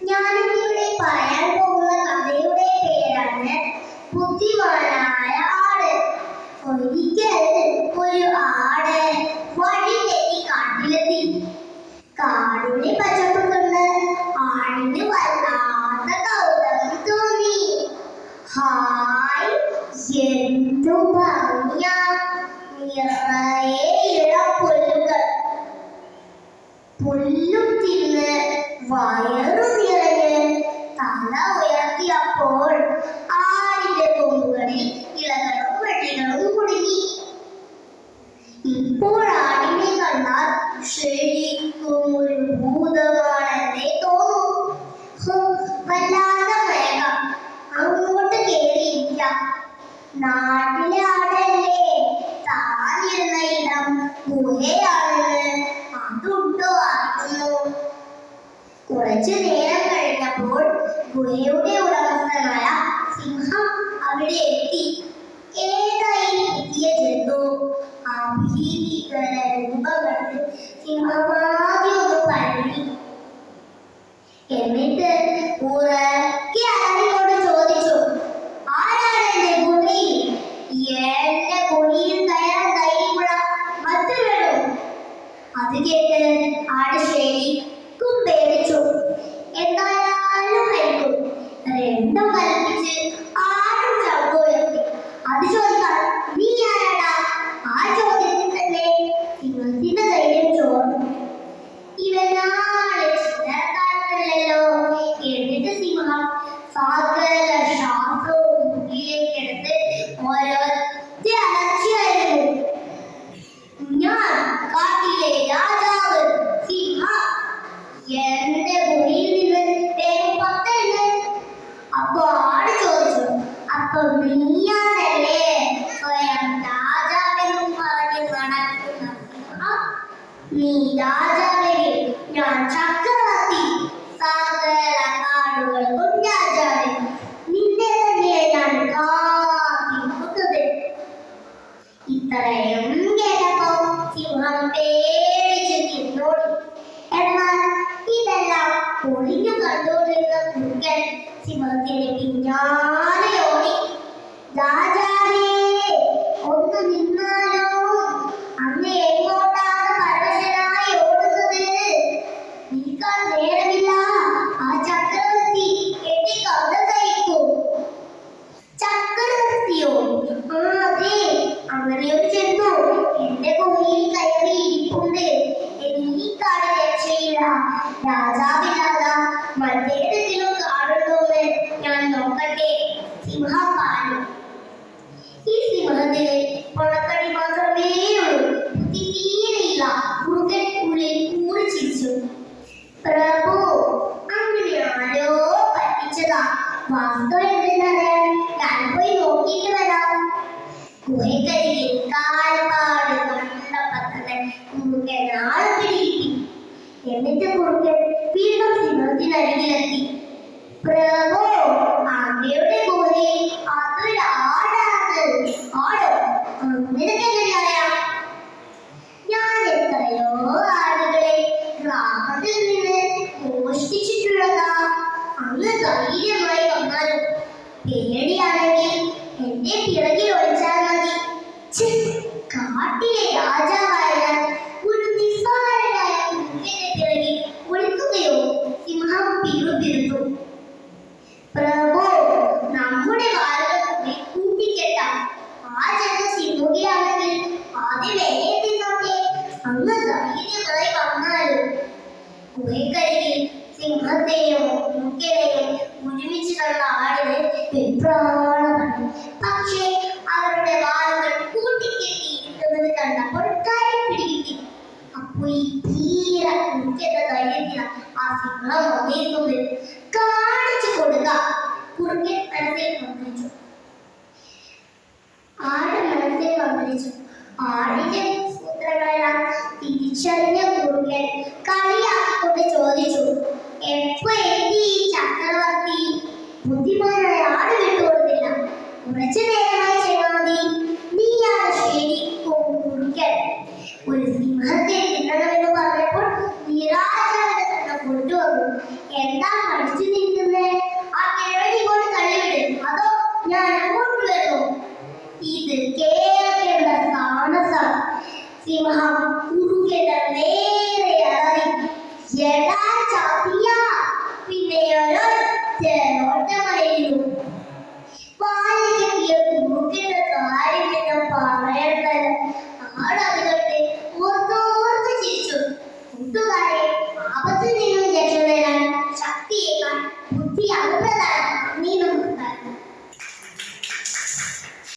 ഞാനിവിടെ പറയാൻ പോകുന്ന കഥയുടെ പേരാണ് ബുദ്ധിമാനായ ആട്. ഒരിക്കൽ ഒരു ആട് വഴി തെറ്റി കാട്ടിലെത്തി. കാടിന്റെ പച്ചപ്പ് കണ്ട് ആടിന് വല്ലാത്ത കൗതുകം തോന്നി. ഹായ്, എന്തു ഭംഗിയാ! നിറയെ ഇളപ്പുല്ലുകൾ. പുല്ലും തിന്ന് വയറു നിറഞ്ഞ് തല ഉയർത്തിയപ്പോൾ ആടിന്റെ കൊമ്പുകളിൽ ഇലകളും വെട്ടികളും കുടുങ്ങി. ഇപ്പോൾ ആടിനെ കണ്ടാൽ ശരിക്കും ഒരു ഭൂതമാണെന്നേ തോന്നും. വല്ലാതെ മയക്കാം, അങ്ങോട്ട് കേറിയിരിക്കാം. നാട്ടിലെ ആടല്ലേ, താനിരുന്ന ഇടം ഗുഹയാണെന്ന് അതുണ്ടോ അറിയുന്നു. കുറച്ചു നേരം കഴിഞ്ഞപ്പോൾ ഗുഹയുടെ ഉടമസ്ഥനായ സിംഹം അവിടെ എത്തി. ഏതായി പുതിയ ജന്തു? ആ ഭീകര രൂപങ്ങളിൽ സിംഹമാദ്യം ഒന്ന് പഴകി. എന്നിട്ട് ഉറക്കെ അതിനോട് ചോദിച്ചു, ആരാണ് എന്റെ ഗുഹയിൽ? എന്റെ ഗുഹയിൽ കയറാൻ ധൈര്യമുള്ള മറ്റൊരു വേണോ? അത് കേട്ട് ആട് ശരിക്കും പേടിച്ചു. എന്തായാലും കഴിക്കും. രണ്ടും കൽപ്പിച്ച് ആടും ചവിട്ടുയർത്തി. അത് ചോദിക്കാൻ, നീ ആരാടാ? ആ ചോദ്യത്തിൽ തന്നെ സിംഹത്തിന്റെ ധൈര്യം ചോർന്നു. ഇവനാണ് ചിത്രക്കാരനല്ലോ. എന്നിട്ട് സിംഹം സകല ശാസ്ത്രവും മുന്നിലേക്കെടുത്ത് ഒരൊറ്റ അലർച്ചയായിരുന്നു. ഞാൻ കാട്ടിലെ രാജാവ് സിംഹം. എന്റെ ഗുഹയിൽ നിന്ന് വേഗം പത്തല്ലേ. അപ്പൊ ആട് ചോദിച്ചു, അപ്പൊ നീയാണല്ലേ സ്വയം രാജാവെന്നും പറഞ്ഞ് നടക്കുന്ന സിംഹം? നീ രാജാവെങ്കിൽ ഞാൻ ചക്രവർത്തി. സകല കാടുകൾക്കും രാജാവ്. നിന്നെ തന്നെ ഞാൻ കാത്തിരിക്കുന്നത്. ഇത്രയും കേട്ടപ്പോ സിംഹം പേടിച്ച് തിന്നോടി. എന്നാൽ ഇതെല്ലാം ഒളിഞ്ഞു കണ്ടുകൊണ്ടിരുന്ന കുറുക്കൻ സിംഹത്തിന്റെ പിന്നാലെ ഓടി. രാജാവേ, ഒന്ന് നിന്നാലോ? അങ്ങ് എങ്ങോട്ടാണ് പരവശനായി ഓടുന്നത്? നിൽക്കാൻ നേരമില്ല. ആ ചക്രവർത്തി എന്റെ കഥ കഴിക്കും. ചക്രവർത്തിയോ? അതെ, അങ്ങനെ ഒരു ജന്തു എന്റെ ഗുഹയിൽ കയറി ഇരിപ്പുണ്ട്. ഈ കാട് രക്ഷയില്ല. രാജാവില്ലാതെ മറ്റേതെങ്കിലും കാടുണ്ടോന്ന് ഞാൻ നോക്കട്ടെ. സിംഹം പറഞ്ഞു. ഈ സിംഹത്തിന് പൊണക്കടി മാത്രമേ ഉള്ളൂ, ബുദ്ധി തീരെയില്ല. കുറുക്കൻ ഉള്ളിൽ കൂറി ചിരിച്ചു. പ്രഭു, അങ്ങനെ ആരോ പറ്റിച്ചതാ. വാസ്തവം എന്തെന്നറിയാൻ ഞാൻ പോയി നോക്കിയിട്ട് വരാം. ഗുഹക്കരികിൽ കാൽപ്പാട് കണ്ടപ്പത്തന്നെ കുറുക്കൻ ആളെ പിടികിട്ടി. എന്നിട്ട് കുറുക്കൻ വീണ്ടും സിംഹത്തിനരികിലെത്തി. പ്രഭു, അങ്ങയുടെ ഗുഹയിൽ അതൊരാടാണ്. ആടോ? നിനക്കെങ്ങനെയറിയാം? ഞാൻ എത്രയോ ആടുകളെ ഗ്രാമത്തിൽ നിന്ന് മോഷ്ടിച്ചിട്ടുള്ളതാ. അങ്ങ് ധൈര്യമായി വന്നാലും പേടിയാണെങ്കിൽ എന്റെ പിറകിൽ ഒളിച്ചാൽ മതി. കാട്ടിലെ രാജാവായ ഒരു നിസ്സാരനായ കുറുക്കന്റെ പിറകിൽ ഒളിക്കുകയോ? സിംഹം പിറുപിറുത്തു. പ്രഭു, നമ്മുടെ വാലുകൾ കൂട്ടിക്കെട്ടാം. ആ ജന്തു സിംഹുകയാണെങ്കിൽ ആദ്യം എന്നെ തിന്നോട്ടെ. അങ്ങ് ധൈര്യമായി വന്നാലും. ഗുഹക്കരികിൽ സിംഹത്തെയും കുറുക്കനെയും ഒരുമിച്ച് കണ്ട ആടിന് വെപ്രാളമായി. പക്ഷേ അവരുടെ വാലുകൾ കൂട്ടിക്കെട്ടിയിരിക്കുന്നത് കണ്ടപ്പോൾ കാര്യം പിടികിട്ടി. അപ്പൊ ഈ തീര കുറുക്കന്റെ ധൈര്യത്തിലാണ് ആ സിംഹം വന്നിരിക്കുന്നത്. കാണിച്ചു കൊടുക്കാം. കുറുക്കൻ മനസ്സിൽ മന്ത്രിച്ചു. ആട് മനസ്സിൽ മന്ത്രിച്ചു. ആടിന്റെ സൂത്രങ്ങളെല്ലാം തിരിച്ചറിഞ്ഞ കുറുക്കൻ കളിയാക്കിക്കൊണ്ട് ചോദിച്ചു, എപ്പോ എത്തി ഈ ചക്രവർത്തി? ബുദ്ധിമാനായ ആട് വിട്ടുകൊടുത്തില്ല. കുറച്ചു നേരമായി ചെന്നാതി. നീയാണ് ശരിക്കും കുറുക്കൻ. ഒരു സിംഹത്തെ തിന്നണമെന്ന് പറഞ്ഞപ്പോൾ നിരാശ കൊണ്ടുവന്നു. എന്താ പഠിച്ചു നിൽക്കുന്നേ? അങ്ങനെ ഇങ്ങോട്ട് തള്ളിവിടും, അതോ ഞാൻ അങ്ങോട്ട് വരുമോ? ഇത് കേൾക്കേണ്ട താമസം. സിംഹം കുറുകയുടെ നേരെ അലറി. എടാ ചതിയാ, പിന്നെ ഒരൊറ്റ ഓട്ടമായിരുന്നു.